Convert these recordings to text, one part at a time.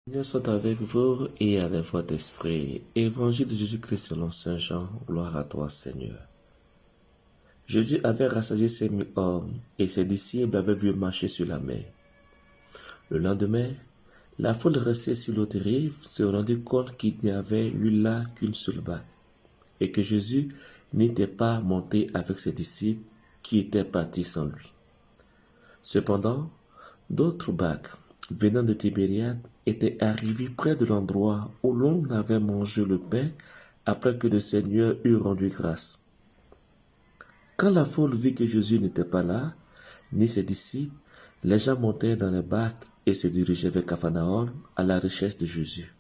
Seigneur soit avec vous et avec votre esprit. Évangile de Jésus-Christ selon Saint Jean. Gloire à toi, Seigneur. Jésus avait rassasié ses 1000 hommes et ses disciples avaient vu marcher sur la mer. Le lendemain, la foule restée sur l'autre rive se rendit compte qu'il n'y avait eu là qu'une seule barque et que Jésus n'était pas monté avec ses disciples qui étaient partis sans lui. Cependant, d'autres barques venant de Tibériade étaient arrivées près de l'endroit où l'on avait mangé le pain après que le Seigneur eut rendu grâce. Quand la foule vit que Jésus n'était pas là, ni ses disciples, les gens montèrent dans les barques et se dirigeaient vers Capharnaüm à la recherche de Jésus.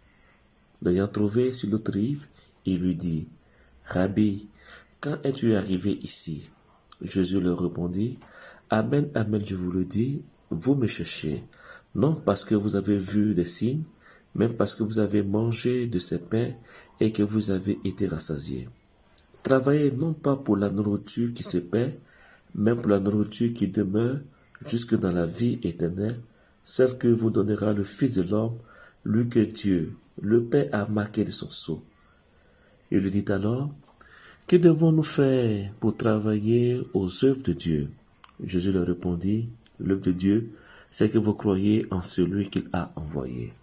L'ayant trouvé sur l'autre rive, il lui dit, « Rabbi, quand es-tu arrivé ici ?» Jésus leur répondit, « Amen, amen, je vous le dis, vous me cherchez, non parce que vous avez vu des signes, mais parce que vous avez mangé de ces pains et que vous avez été rassasiés. Travaillez non pas pour la nourriture qui se perd, mais pour la nourriture qui demeure jusque dans la vie éternelle, celle que vous donnera le Fils de l'homme, lui que Dieu, le Père, a marqué de son sceau. » Il lui dit alors, « Que devons-nous faire pour travailler aux œuvres de Dieu ?» Jésus leur répondit, « L'œuvre de Dieu, c'est que vous croyez en celui qu'il a envoyé. »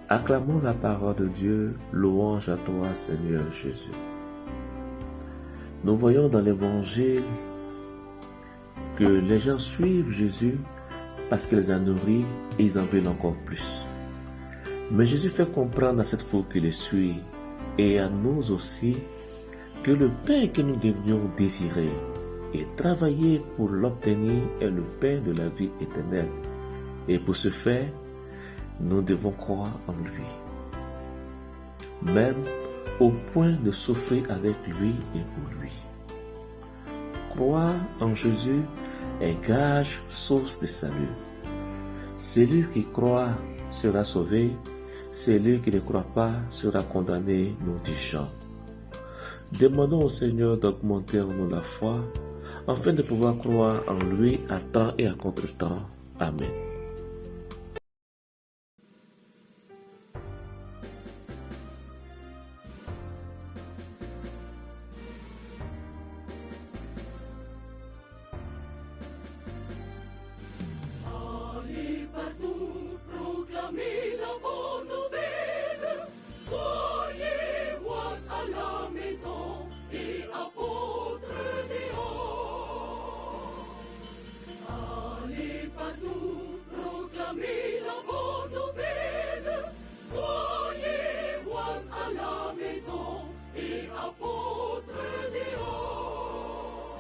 Acclamons la parole de Dieu, louange à toi, Seigneur Jésus. Nous voyons dans l'Évangile que les gens suivent Jésus parce qu'il les a nourris et ils en veulent encore plus. Mais Jésus fait comprendre à cette foule qui les suit et à nous aussi que le pain que nous devrions désirer et travailler pour l'obtenir est le pain de la vie éternelle. Et pour ce faire, nous devons croire en lui, même au point de souffrir avec lui et pour lui. Croire en Jésus est gage, source de salut. Celui qui croit sera sauvé, celui qui ne croit pas sera condamné, nous dit Jean. Demandons au Seigneur d'augmenter en nous la foi, afin de pouvoir croire en lui à temps et à contre-temps. Amen. Allez partout, proclamez la bonne nouvelle. Soyez moines à la maison et apôtres dehors. Allez partout.